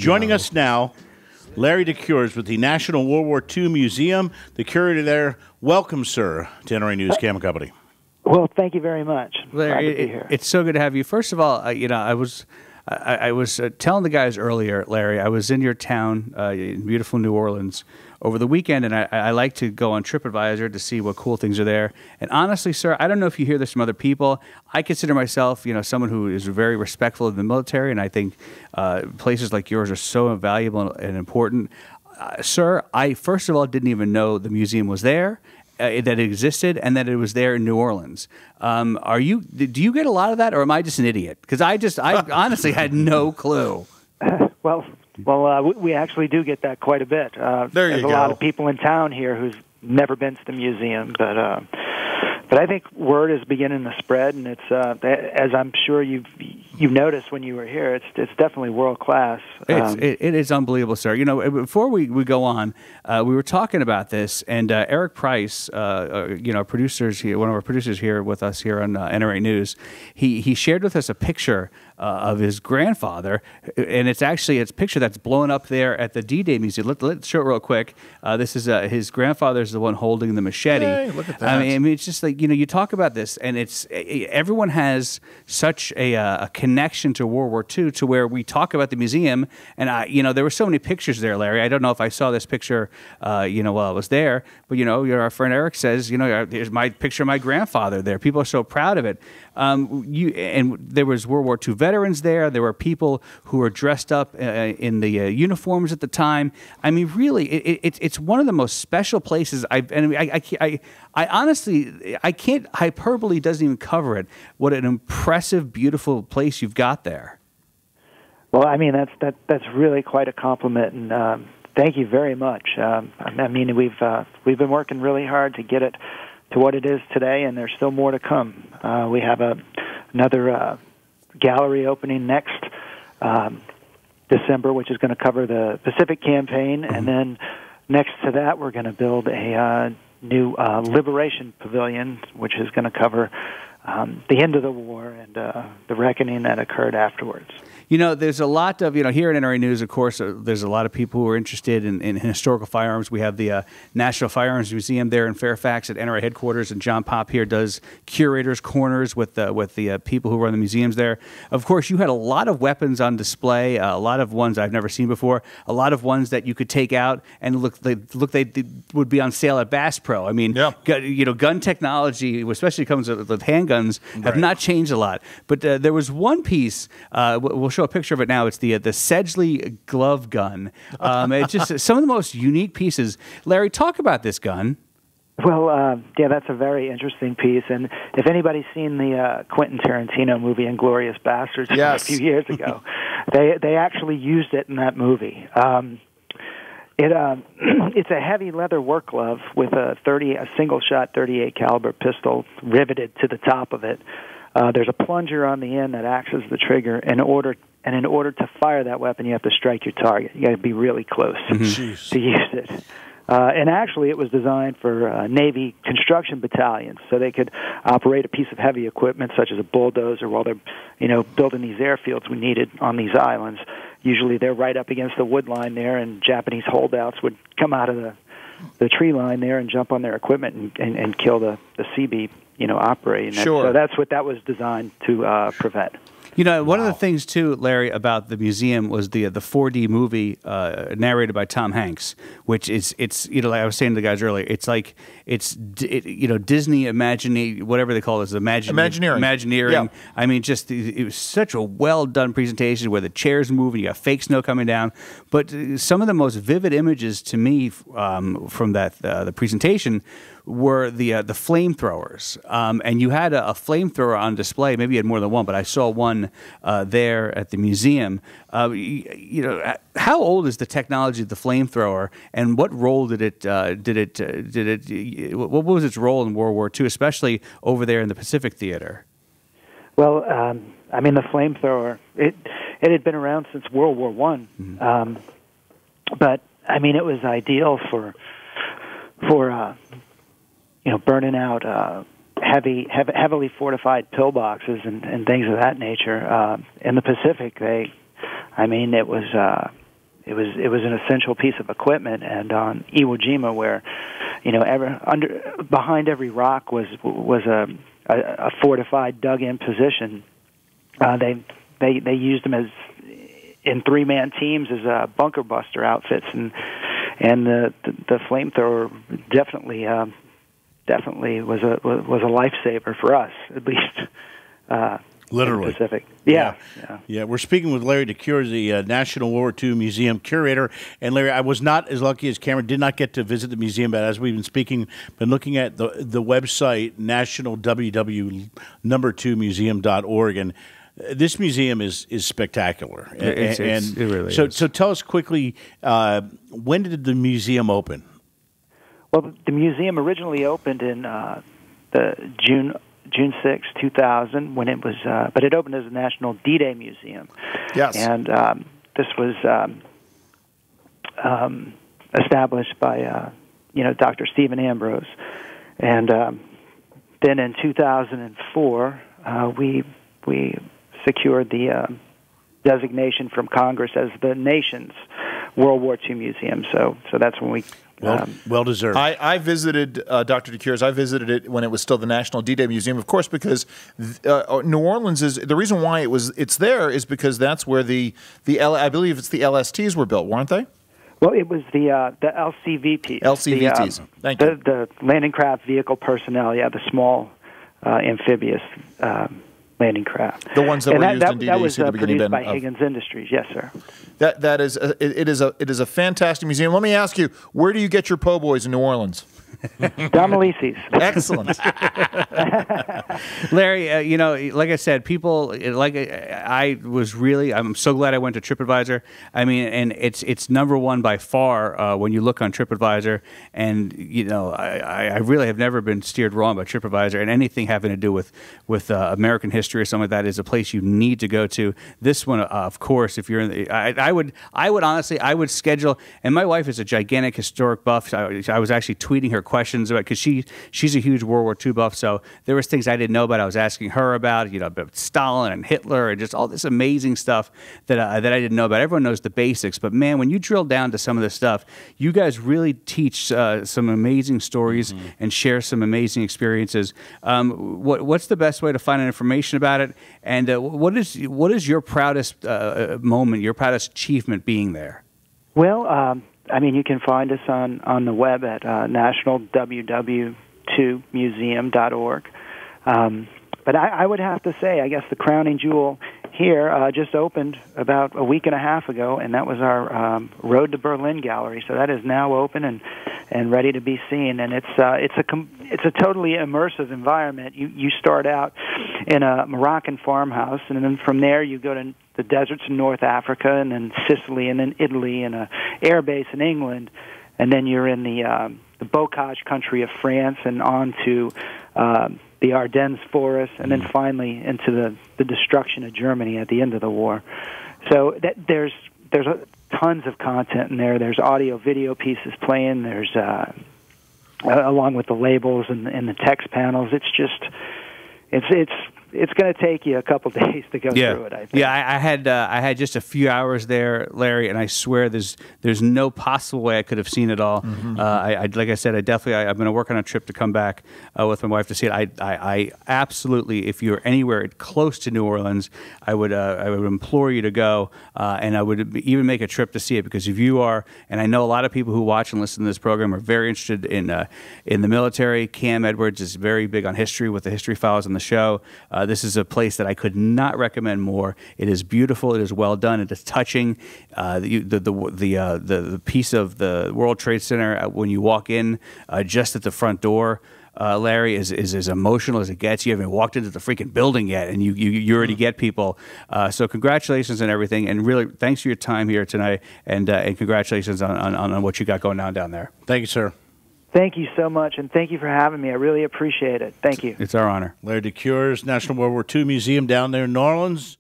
Joining us now, Larry Decuers with the National World War II Museum, the curator there. Welcome, sir, to NRA News Cam Company. Well, thank you very much. Larry, Glad to be here. It's so good to have you. First of all, I was telling the guys earlier, Larry, I was in your town in beautiful New Orleans over the weekend, and I like to go on TripAdvisor to see what cool things are there. And honestly, sir, I don't know if you hear this from other people. I consider myself, someone who is very respectful of the military, and I think places like yours are so valuable and important. Sir, I first of all didn't even know the museum was there. That it existed and that it was there in New Orleans. Do you get a lot of that, or am I just an idiot? Because I honestly had no clue. Well, we actually do get that quite a bit. There's a lot of people in town here who's never been to the museum, but I think word is beginning to spread, and it's as I'm sure you've noticed when you were here, it's definitely world class. It is unbelievable, sir. Before we go on, we were talking about this, and Eric Price, producers here, one of our producers here with us here on NRA News, he shared with us a picture of his grandfather, and it's a picture that's blown up there at the D-Day Museum. Let's show it real quick. This is his grandfather's the one holding the machete. Hey, look at that. I mean, it's just like you talk about this, and everyone has such a connection to World War II to where we talk about the museum, and there were so many pictures there, Larry. I don't know if I saw this picture, while I was there, but our friend Eric says, here's my picture of my grandfather there. People are so proud of it. And there was World War II veterans there. There were people who were dressed up in the uniforms at the time. I mean, really, it's one of the most special places. I honestly, I can't. Hyperbole doesn't even cover it. What an impressive, beautiful place you've got there. Well, I mean, that's really quite a compliment, and thank you very much. I mean, we've been working really hard to get it to what it is today, and there's still more to come. We have another gallery opening next December, which is going to cover the Pacific Campaign, and then next to that, we're going to build a new Liberation Pavilion, which is going to cover the end of the war and the reckoning that occurred afterwards. There's a lot of, here at NRA News, of course, there's a lot of people who are interested in historical firearms. We have the National Firearms Museum there in Fairfax at NRA headquarters, and John Pop here does Curator's Corners with the people who run the museums there. Of course, you had a lot of weapons on display, a lot of ones I've never seen before, a lot of ones that you could take out and they would be on sale at Bass Pro. I mean, gun technology, especially comes with handguns, have not changed a lot. But there was one piece, we'll show a picture of it now. It's the Sedgley glove gun. It's just some of the most unique pieces. Larry, talk about this gun. Well, that's a very interesting piece. And if anybody's seen the Quentin Tarantino movie *Inglourious Basterds* a few years ago, they actually used it in that movie. It's a heavy leather work glove with a single-shot .38 caliber pistol riveted to the top of it. There's a plunger on the end that acts as the trigger. In order to fire that weapon, you have to strike your target. You got to be really close to use it. And actually, it was designed for Navy construction battalions, so they could operate a piece of heavy equipment such as a bulldozer while they're, building these airfields we needed on these islands. Usually, they're right up against the wood line there, and Japanese holdouts would come out of the tree line there and jump on their equipment and kill the Seabee, operating. Sure. So that's what that was designed to prevent. One of the things too, Larry, about the museum was the 4D movie narrated by Tom Hanks, which it's like I was saying to the guys earlier, it's Disney Imagineering, whatever they call it, Imagineering. Yeah. I mean, it was such a well done presentation where the chairs move and you got fake snow coming down. But some of the most vivid images to me from that the presentation were the flamethrowers, and you had a flamethrower on display. Maybe you had more than one, but I saw one there at the museum. How old is the technology of the flamethrower, and what role did it? What was its role in World War II, especially over there in the Pacific Theater? Well, I mean, the flamethrower it had been around since World War I, but I mean, it was ideal for burning out heavily fortified pillboxes and things of that nature. In the Pacific, it was it was an essential piece of equipment. And on Iwo Jima, where behind every rock was a fortified, dug-in position, they used them as in three-man teams as bunker buster outfits, and the flamethrower definitely was a lifesaver for us, at least. Literally. In the Pacific. Yeah. We're speaking with Larry Decuers, the National World War II Museum curator. And Larry, I was not as lucky as Cameron, did not get to visit the museum, but as we've been speaking, been looking at the website, nationalww2museum.org, and this museum is spectacular. It really is. So tell us quickly, when did the museum open? Well, the museum originally opened in the June 6, 2000, when it was, but it opened as a National D-Day Museum. Yes. And this was established by, Dr. Stephen Ambrose. And then in 2004, we secured the designation from Congress as the nation's World War II museum. So that's when we... well deserved. I visited Dr. Decuers. I visited it when it was still the National D-Day Museum, of course, because New Orleans is the reason why it's there is because that's where I believe it's the LSTs were built, weren't they? Well, it was the LCVPs. LCVTs. Thank you. The landing craft vehicle personnel. Yeah, the small amphibious landing craft. The ones that were used in D-Day. That was produced by Higgins Industries. Yes, sir. It is a fantastic museum. Let me ask you, where do you get your po' boys in New Orleans? Domelices. Excellent. Larry, like I said, people I'm so glad I went to TripAdvisor. I mean, and it's number one by far when you look on TripAdvisor. And I really have never been steered wrong by TripAdvisor, and anything having to do with American history or something like that is a place you need to go to. This one, of course, if you're in the, I would honestly schedule. And my wife is a gigantic historic buff. I was actually tweeting her questions about, because she's a huge World War II buff, so there was things I didn't know about. I was asking her about Stalin and Hitler and just all this amazing stuff that I didn't know about. Everyone knows the basics, but man, when you drill down to some of this stuff, you guys really teach some amazing stories and share some amazing experiences. What's the best way to find out information about it, and what is your proudest moment, your proudest achievement being there? Well, you can find us on the web at nationalww2museum.org. But I would have to say, I guess the crowning jewel here just opened about a week and a half ago, and that was our Road to Berlin gallery. So that is now open and ready to be seen. And it's a totally immersive environment. You start out in a Moroccan farmhouse, and then from there you go to the deserts in North Africa, and then Sicily, and then Italy, and an air base in England, and then you're in the Bocage country of France, and on to the Ardennes forest, and then finally into the destruction of Germany at the end of the war. So there's tons of content in there. There's audio-video pieces playing. There's along with the labels and the text panels. It's just it's going to take you a couple days to go through it, I think. Yeah, I had just a few hours there, Larry, and I swear there's no possible way I could have seen it all. Like I said, I'm going to work on a trip to come back with my wife to see it. I absolutely, if you're anywhere close to New Orleans, I would implore you to go, and I would even make a trip to see it, because if you are, and I know a lot of people who watch and listen to this program are very interested in the military. Cam Edwards is very big on history with the History Files on the show. This is a place that I could not recommend more. It is beautiful. It is well done. It is touching. The piece of the World Trade Center when you walk in, just at the front door, Larry, is as emotional as it gets. You haven't walked into the freaking building yet, and you already get people. So congratulations on everything, and really thanks for your time here tonight, and congratulations on what you got going on down there. Thank you, sir. Thank you so much, and thank you for having me. I really appreciate it. Thank you. It's our honor. Larry Decuers, National World War II Museum down there in New Orleans.